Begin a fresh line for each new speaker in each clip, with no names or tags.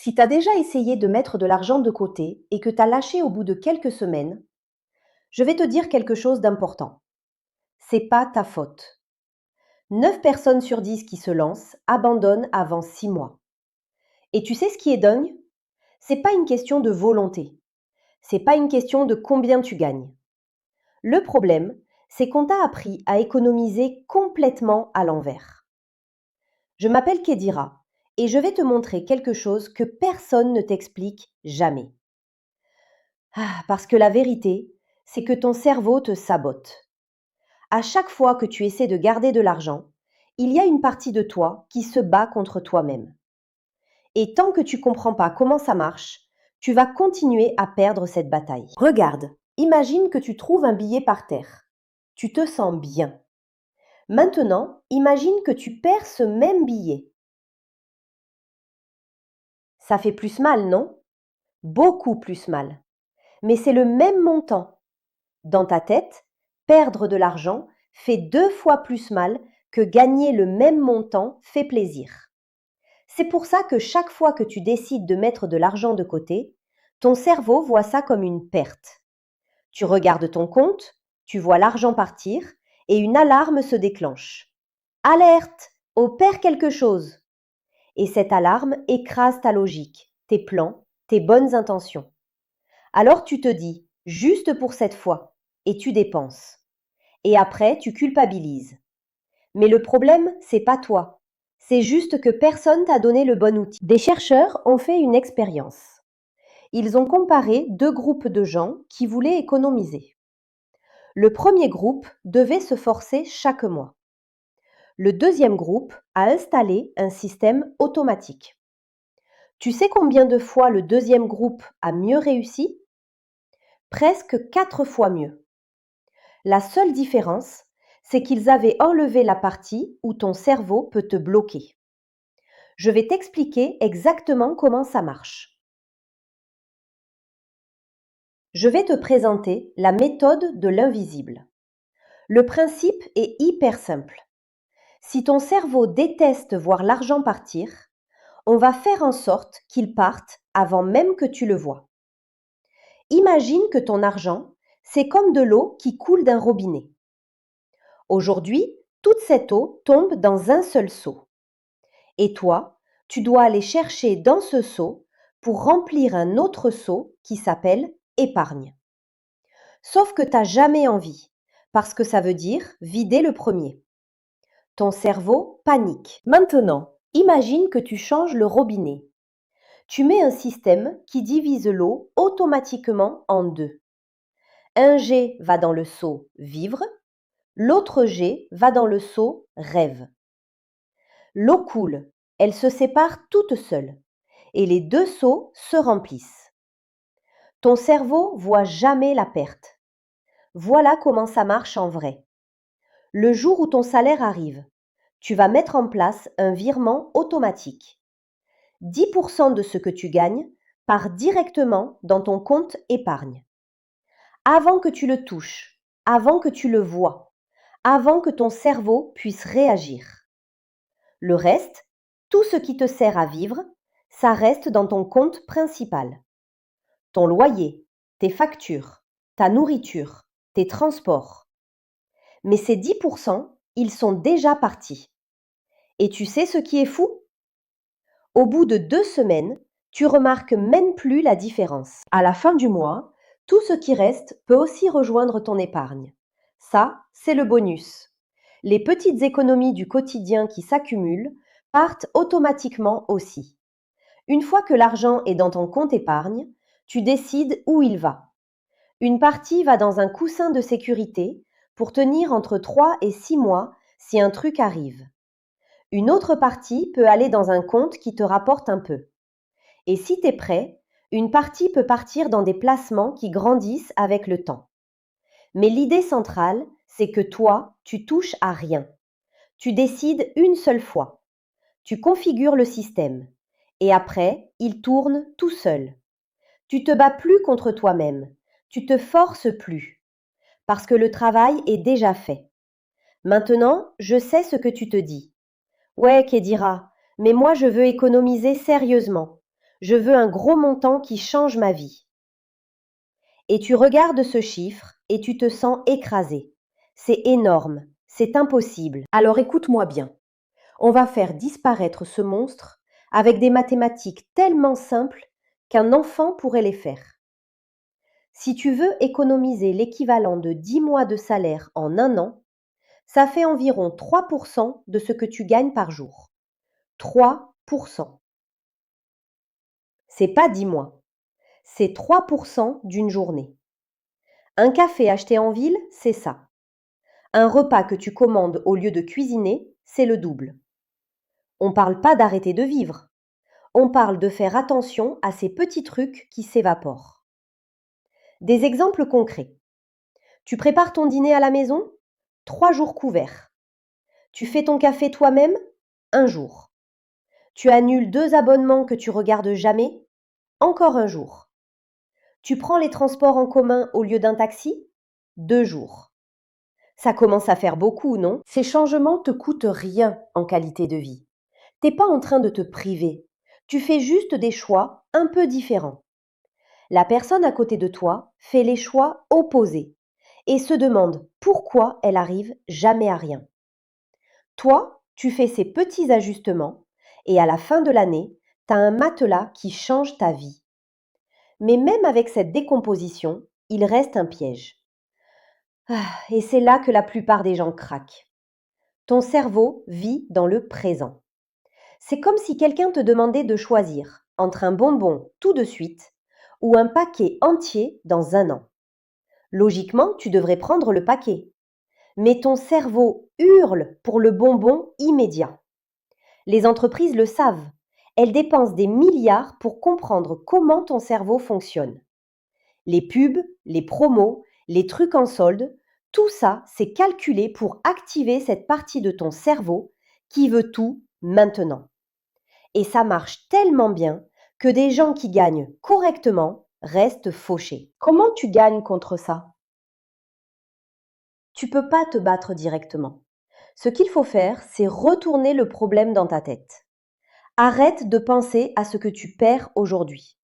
Si tu as déjà essayé de mettre de l'argent de côté et que tu as lâché au bout de quelques semaines, je vais te dire quelque chose d'important. C'est pas ta faute. 9 personnes sur 10 qui se lancent abandonnent avant 6 mois. Et tu sais ce qui est dingue? C'est pas une question de volonté. C'est pas une question de combien tu gagnes. Le problème, c'est qu'on t'a appris à économiser complètement à l'envers. Je m'appelle Kedira et je vais te montrer quelque chose que personne ne t'explique jamais. Parce que la vérité, c'est que ton cerveau te sabote. À chaque fois que tu essaies de garder de l'argent, il y a une partie de toi qui se bat contre toi-même. Et tant que tu comprends pas comment ça marche, tu vas continuer à perdre cette bataille. Regarde, imagine que tu trouves un billet par terre. Tu te sens bien. Maintenant, imagine que tu perds ce même billet. Ça fait plus mal, non? Beaucoup plus mal. Mais c'est le même montant. Dans ta tête, perdre de l'argent fait 2 fois plus mal que gagner le même montant fait plaisir. C'est pour ça que chaque fois que tu décides de mettre de l'argent de côté, ton cerveau voit ça comme une perte. Tu regardes ton compte, tu vois l'argent partir et une alarme se déclenche. Alerte! On perd quelque chose. Et cette alarme écrase ta logique, tes plans, tes bonnes intentions. Alors tu te dis, juste pour cette fois, et tu dépenses. Et après, tu culpabilises. Mais le problème, c'est pas toi. C'est juste que personne t'a donné le bon outil. Des chercheurs ont fait une expérience. Ils ont comparé 2 groupes de gens qui voulaient économiser. Le premier groupe devait se forcer chaque mois. Le deuxième groupe a installé un système automatique. Tu sais combien de fois le deuxième groupe a mieux réussi? Presque 4 fois mieux. La seule différence, c'est qu'ils avaient enlevé la partie où ton cerveau peut te bloquer. Je vais t'expliquer exactement comment ça marche. Je vais te présenter la méthode de l'invisible. Le principe est hyper simple. Si ton cerveau déteste voir l'argent partir, on va faire en sorte qu'il parte avant même que tu le vois. Imagine que ton argent, c'est comme de l'eau qui coule d'un robinet. Aujourd'hui, toute cette eau tombe dans un seul seau. Et toi, tu dois aller chercher dans ce seau pour remplir un autre seau qui s'appelle épargne. Sauf que tu n'as jamais envie, parce que ça veut dire vider le premier. Ton cerveau panique. Maintenant, imagine que tu changes le robinet. Tu mets un système qui divise l'eau automatiquement en deux. Un jet va dans le seau vivre, l'autre jet va dans le seau rêve. L'eau coule, elle se sépare toute seule et les deux seaux se remplissent. Ton cerveau voit jamais la perte. Voilà comment ça marche en vrai. Le jour où ton salaire arrive, tu vas mettre en place un virement automatique. 10% de ce que tu gagnes part directement dans ton compte épargne. Avant que tu le touches, avant que tu le vois, avant que ton cerveau puisse réagir. Le reste, tout ce qui te sert à vivre, ça reste dans ton compte principal. Ton loyer, tes factures, ta nourriture, tes transports. Mais ces 10%, ils sont déjà partis. Et tu sais ce qui est fou? Au bout de 2 semaines, tu remarques même plus la différence. À la fin du mois, tout ce qui reste peut aussi rejoindre ton épargne. Ça, c'est le bonus. Les petites économies du quotidien qui s'accumulent partent automatiquement aussi. Une fois que l'argent est dans ton compte épargne, tu décides où il va. Une partie va dans un coussin de sécurité pour tenir entre 3 et 6 mois si un truc arrive. Une autre partie peut aller dans un compte qui te rapporte un peu. Et si tu es prêt, une partie peut partir dans des placements qui grandissent avec le temps. Mais l'idée centrale, c'est que toi, tu touches à rien. Tu décides une seule fois. Tu configures le système. Et après, il tourne tout seul. Tu te bats plus contre toi-même. Tu te forces plus. Parce que le travail est déjà fait. Maintenant, je sais ce que tu te dis. Ouais, Kedira, mais moi je veux économiser sérieusement. Je veux un gros montant qui change ma vie. Et tu regardes ce chiffre et tu te sens écrasé. C'est énorme, c'est impossible. Alors écoute-moi bien. On va faire disparaître ce monstre avec des mathématiques tellement simples qu'un enfant pourrait les faire. Si tu veux économiser l'équivalent de 10 mois de salaire en un an, ça fait environ 3% de ce que tu gagnes par jour. 3%. C'est pas 10 mois, c'est 3% d'une journée. Un café acheté en ville, c'est ça. Un repas que tu commandes au lieu de cuisiner, c'est le double. On parle pas d'arrêter de vivre, on parle de faire attention à ces petits trucs qui s'évaporent. Des exemples concrets. Tu prépares ton dîner à la maison? 3 jours couverts. Tu fais ton café toi-même? Un jour. Tu annules 2 abonnements que tu regardes jamais? Encore un jour. Tu prends les transports en commun au lieu d'un taxi? 2 jours. Ça commence à faire beaucoup, non? Ces changements te coûtent rien en qualité de vie. T'es pas en train de te priver. Tu fais juste des choix un peu différents. La personne à côté de toi fait les choix opposés et se demande pourquoi elle arrive jamais à rien. Toi, tu fais ces petits ajustements et à la fin de l'année, tu as un matelas qui change ta vie. Mais même avec cette décomposition, il reste un piège. Et c'est là que la plupart des gens craquent. Ton cerveau vit dans le présent. C'est comme si quelqu'un te demandait de choisir entre un bonbon tout de suite ou un paquet entier dans un an. Logiquement, tu devrais prendre le paquet. Mais ton cerveau hurle pour le bonbon immédiat. Les entreprises le savent. Elles dépensent des milliards pour comprendre comment ton cerveau fonctionne. Les pubs, les promos, les trucs en solde, tout ça, c'est calculé pour activer cette partie de ton cerveau qui veut tout maintenant. Et ça marche tellement bien que des gens qui gagnent correctement restent fauchés. Comment tu gagnes contre ça? Tu peux pas te battre directement. Ce qu'il faut faire, c'est retourner le problème dans ta tête. Arrête de penser à ce que tu perds aujourd'hui.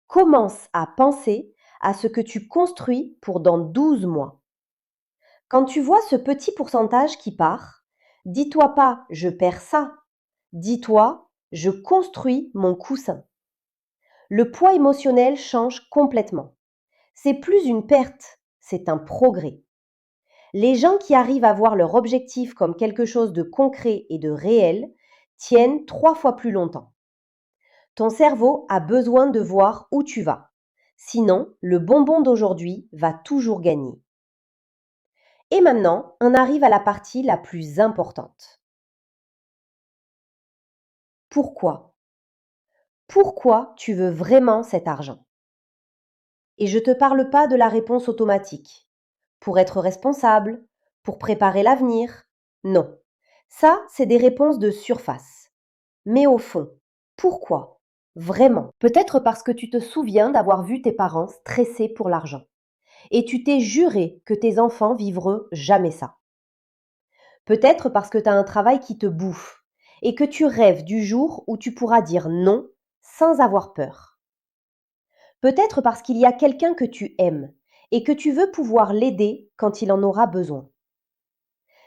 Commence à penser à ce que tu construis pour dans 12 mois. Quand tu vois ce petit pourcentage qui part, dis-toi pas je perds ça, dis-toi je construis mon coussin. Le poids émotionnel change complètement. C'est plus une perte, c'est un progrès. Les gens qui arrivent à voir leur objectif comme quelque chose de concret et de réel tiennent 3 fois plus longtemps. Ton cerveau a besoin de voir où tu vas. Sinon, le bonbon d'aujourd'hui va toujours gagner. Et maintenant, on arrive à la partie la plus importante. Pourquoi? Pourquoi tu veux vraiment cet argent? Et je ne te parle pas de la réponse automatique. Pour être responsable, pour préparer l'avenir. Non. Ça, c'est des réponses de surface. Mais au fond, pourquoi? Vraiment. Peut-être parce que tu te souviens d'avoir vu tes parents stressés pour l'argent. Et tu t'es juré que tes enfants vivront jamais ça. Peut-être parce que tu as un travail qui te bouffe et que tu rêves du jour où tu pourras dire non sans avoir peur. Peut-être parce qu'il y a quelqu'un que tu aimes et que tu veux pouvoir l'aider quand il en aura besoin.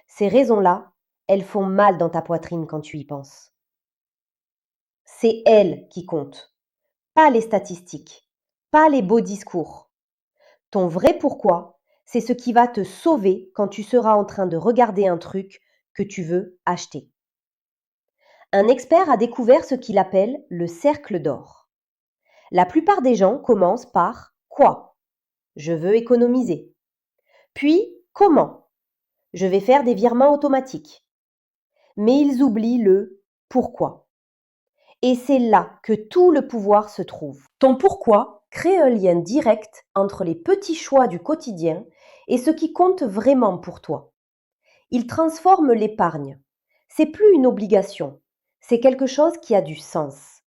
Ces raisons-là, elles font mal dans ta poitrine quand tu y penses. C'est elles qui comptent, pas les statistiques, pas les beaux discours. Ton vrai pourquoi, c'est ce qui va te sauver quand tu seras en train de regarder un truc que tu veux acheter. Un expert a découvert ce qu'il appelle le cercle d'or. La plupart des gens commencent par quoi? Je veux économiser. Puis comment? Je vais faire des virements automatiques. Mais ils oublient le pourquoi. Et c'est là que tout le pouvoir se trouve. Ton pourquoi crée un lien direct entre les petits choix du quotidien et ce qui compte vraiment pour toi. Il transforme l'épargne. C'est plus une obligation, c'est quelque chose qui a du sens.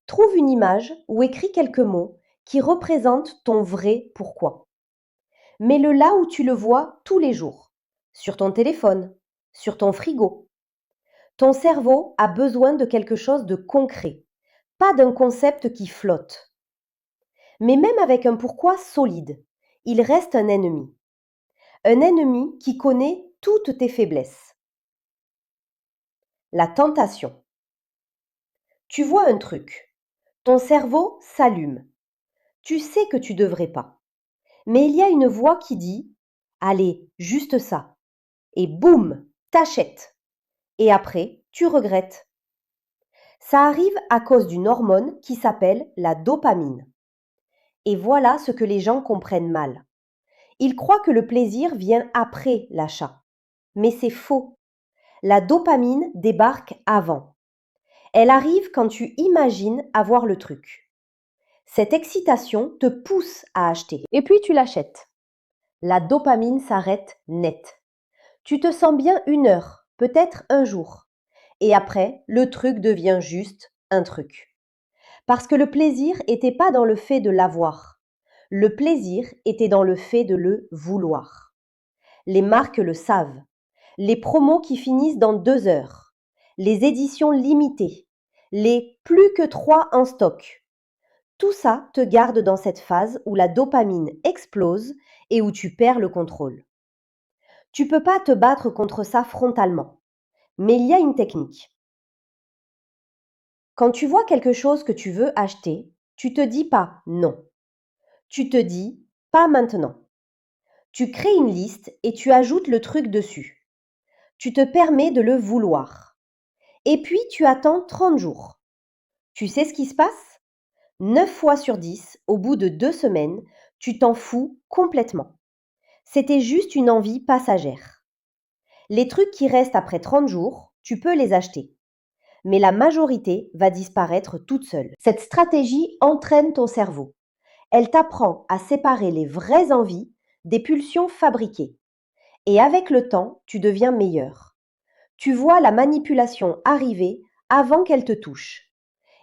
Trouve une image ou écris quelques mots qui représentent ton vrai pourquoi. Mets-le là où tu le vois tous les jours, sur ton téléphone, sur ton frigo. Ton cerveau a besoin de quelque chose de concret, pas d'un concept qui flotte. Mais même avec un pourquoi solide, il reste un ennemi. Un ennemi qui connaît toutes tes faiblesses. La tentation. Tu vois un truc. Ton cerveau s'allume. Tu sais que tu devrais pas. Mais il y a une voix qui dit allez, juste ça. Et boum, t'achètes. Et après, tu regrettes. Ça arrive à cause d'une hormone qui s'appelle la dopamine. Et voilà ce que les gens comprennent mal. Ils croient que le plaisir vient après l'achat. Mais c'est faux. La dopamine débarque avant. Elle arrive quand tu imagines avoir le truc. Cette excitation te pousse à acheter. Et puis tu l'achètes. La dopamine s'arrête net. Tu te sens bien 1 heure, peut-être un jour. Et après, le truc devient juste un truc. Parce que le plaisir n'était pas dans le fait de l'avoir. Le plaisir était dans le fait de le vouloir. Les marques le savent. Les promos qui finissent dans 2 heures. Les éditions limitées. Les plus que 3 en stock. Tout ça te garde dans cette phase où la dopamine explose et où tu perds le contrôle. Tu peux pas te battre contre ça frontalement. Mais il y a une technique. Quand tu vois quelque chose que tu veux acheter, tu te dis pas non. Tu te dis pas maintenant. Tu crées une liste et tu ajoutes le truc dessus. Tu te permets de le vouloir. Et puis tu attends 30 jours. Tu sais ce qui se passe? 9 fois sur 10, au bout de 2 semaines, tu t'en fous complètement. C'était juste une envie passagère. Les trucs qui restent après 30 jours, tu peux les acheter. Mais la majorité va disparaître toute seule. Cette stratégie entraîne ton cerveau. Elle t'apprend à séparer les vraies envies des pulsions fabriquées. Et avec le temps, tu deviens meilleur. Tu vois la manipulation arriver avant qu'elle te touche.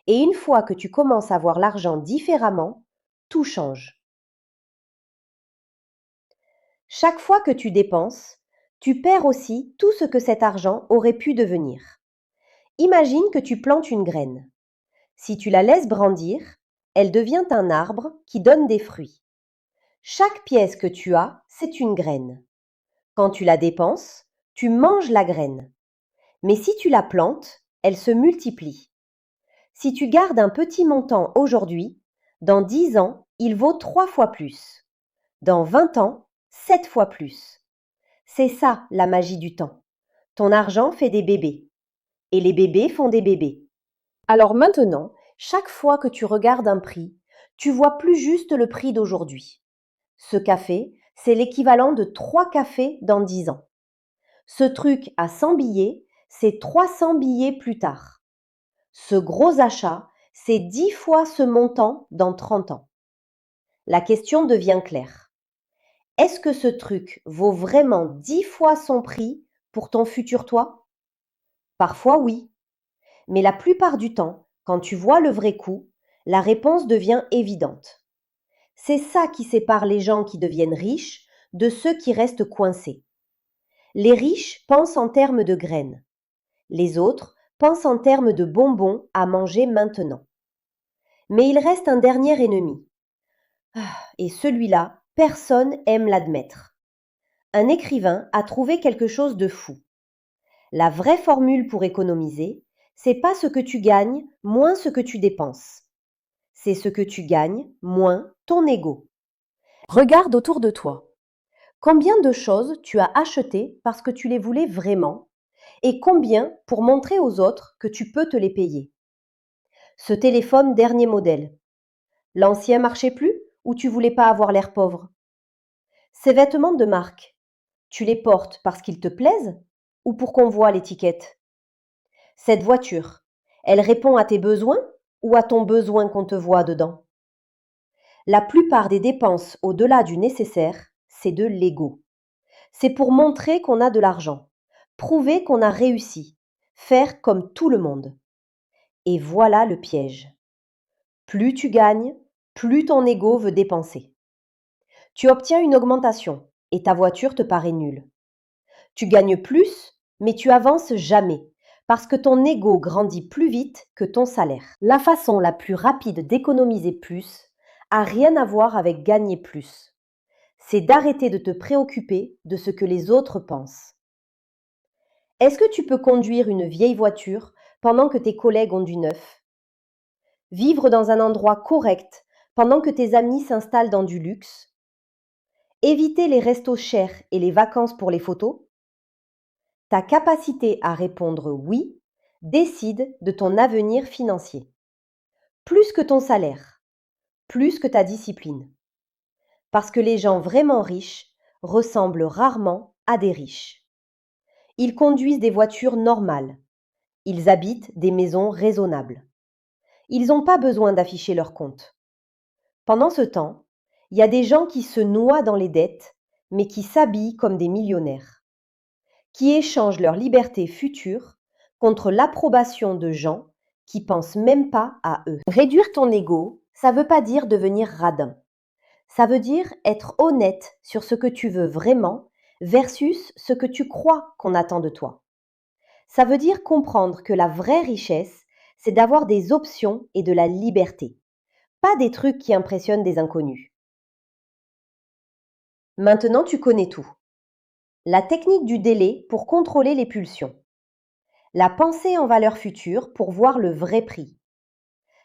Et une fois que tu commences à voir l'argent différemment, tout change. Chaque fois que tu dépenses, tu perds aussi tout ce que cet argent aurait pu devenir. Imagine que tu plantes une graine. Si tu la laisses grandir, elle devient un arbre qui donne des fruits. Chaque pièce que tu as, c'est une graine. Quand tu la dépenses, tu manges la graine. Mais si tu la plantes, elle se multiplie. Si tu gardes un petit montant aujourd'hui, dans 10 ans, il vaut 3 fois plus. Dans 20 ans, 7 fois plus. C'est ça la magie du temps. Ton argent fait des bébés. Et les bébés font des bébés. Alors maintenant, chaque fois que tu regardes un prix, tu vois plus juste le prix d'aujourd'hui. Ce café, c'est l'équivalent de 3 cafés dans 10 ans. Ce truc à 100 billets, c'est 300 billets plus tard. Ce gros achat, c'est 10 fois ce montant dans 30 ans. La question devient claire. Est-ce que ce truc vaut vraiment 10 fois son prix pour ton futur toi? Parfois oui, mais la plupart du temps, quand tu vois le vrai coût, la réponse devient évidente. C'est ça qui sépare les gens qui deviennent riches de ceux qui restent coincés. Les riches pensent en termes de graines. Les autres pensent en termes de bonbons à manger maintenant. Mais il reste un dernier ennemi. Et celui-là, personne aime l'admettre. Un écrivain a trouvé quelque chose de fou. La vraie formule pour économiser, c'est pas ce que tu gagnes moins ce que tu dépenses. C'est ce que tu gagnes moins ton ego. Regarde autour de toi. Combien de choses tu as achetées parce que tu les voulais vraiment et combien pour montrer aux autres que tu peux te les payer? Ce téléphone dernier modèle, l'ancien marchait plus ou tu voulais pas avoir l'air pauvre? Ces vêtements de marque, tu les portes parce qu'ils te plaisent ou pour qu'on voie l'étiquette? Cette voiture, elle répond à tes besoins ou à ton besoin qu'on te voit dedans? La plupart des dépenses au-delà du nécessaire, c'est de l'ego. C'est pour montrer qu'on a de l'argent, prouver qu'on a réussi, faire comme tout le monde. Et voilà le piège. Plus tu gagnes, plus ton ego veut dépenser. Tu obtiens une augmentation et ta voiture te paraît nulle. Tu gagnes plus, mais tu avances jamais Parce que ton ego grandit plus vite que ton salaire. La façon la plus rapide d'économiser plus a rien à voir avec gagner plus. C'est d'arrêter de te préoccuper de ce que les autres pensent. Est-ce que tu peux conduire une vieille voiture pendant que tes collègues ont du neuf? Vivre dans un endroit correct pendant que tes amis s'installent dans du luxe? Éviter les restos chers et les vacances pour les photos? Ta capacité à répondre oui décide de ton avenir financier. Plus que ton salaire, plus que ta discipline. Parce que les gens vraiment riches ressemblent rarement à des riches. Ils conduisent des voitures normales. Ils habitent des maisons raisonnables. Ils n'ont pas besoin d'afficher leur compte. Pendant ce temps, il y a des gens qui se noient dans les dettes, mais qui s'habillent comme des millionnaires, qui échangent leur liberté future contre l'approbation de gens qui pensent même pas à eux. Réduire ton ego, ça veut pas dire devenir radin. Ça veut dire être honnête sur ce que tu veux vraiment versus ce que tu crois qu'on attend de toi. Ça veut dire comprendre que la vraie richesse, c'est d'avoir des options et de la liberté, pas des trucs qui impressionnent des inconnus. Maintenant, tu connais tout. La technique du délai pour contrôler les pulsions. La pensée en valeur future pour voir le vrai prix.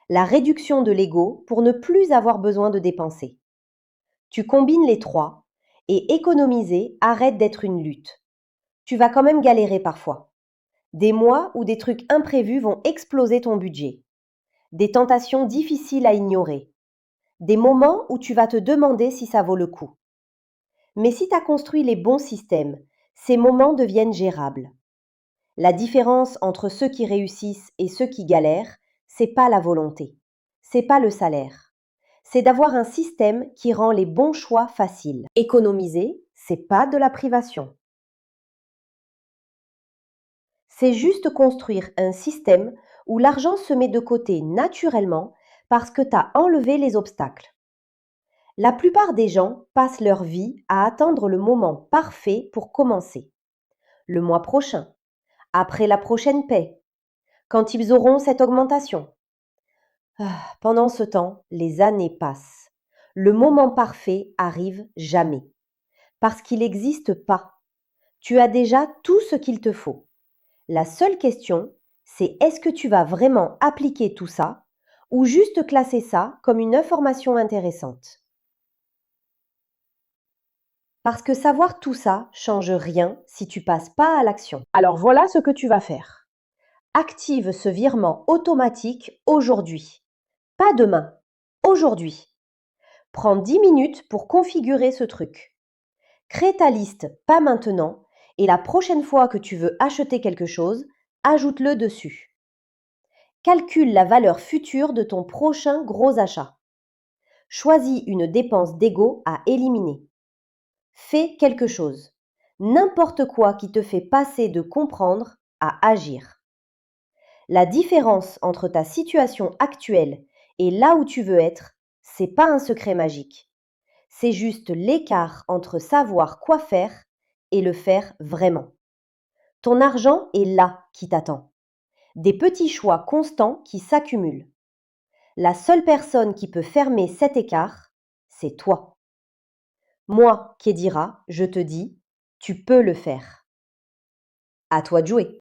La réduction de l'ego pour ne plus avoir besoin de dépenser. Tu combines les trois et économiser arrête d'être une lutte. Tu vas quand même galérer parfois. Des mois où des trucs imprévus vont exploser ton budget. Des tentations difficiles à ignorer. Des moments où tu vas te demander si ça vaut le coup. Mais si tu as construit les bons systèmes, ces moments deviennent gérables. La différence entre ceux qui réussissent et ceux qui galèrent, c'est pas la volonté, c'est pas le salaire. C'est d'avoir un système qui rend les bons choix faciles. Économiser, c'est pas de la privation. C'est juste construire un système où l'argent se met de côté naturellement parce que tu as enlevé les obstacles. La plupart des gens passent leur vie à attendre le moment parfait pour commencer. Le mois prochain, après la prochaine paie, quand ils auront cette augmentation. Pendant ce temps, les années passent. Le moment parfait arrive jamais. Parce qu'il n'existe pas. Tu as déjà tout ce qu'il te faut. La seule question, c'est est-ce que tu vas vraiment appliquer tout ça ou juste classer ça comme une information intéressante? Parce que savoir tout ça change rien si tu passes pas à l'action. Alors voilà ce que tu vas faire. Active ce virement automatique aujourd'hui. Pas demain, aujourd'hui. Prends 10 minutes pour configurer ce truc. Crée ta liste pas maintenant et la prochaine fois que tu veux acheter quelque chose, ajoute-le dessus. Calcule la valeur future de ton prochain gros achat. Choisis une dépense d'ego à éliminer. Fais quelque chose. N'importe quoi qui te fait passer de comprendre à agir. La différence entre ta situation actuelle et là où tu veux être, c'est pas un secret magique. C'est juste l'écart entre savoir quoi faire et le faire vraiment. Ton argent est là qui t'attend. Des petits choix constants qui s'accumulent. La seule personne qui peut fermer cet écart, c'est toi. Moi, Kédira, je te dis, tu peux le faire. À toi de jouer.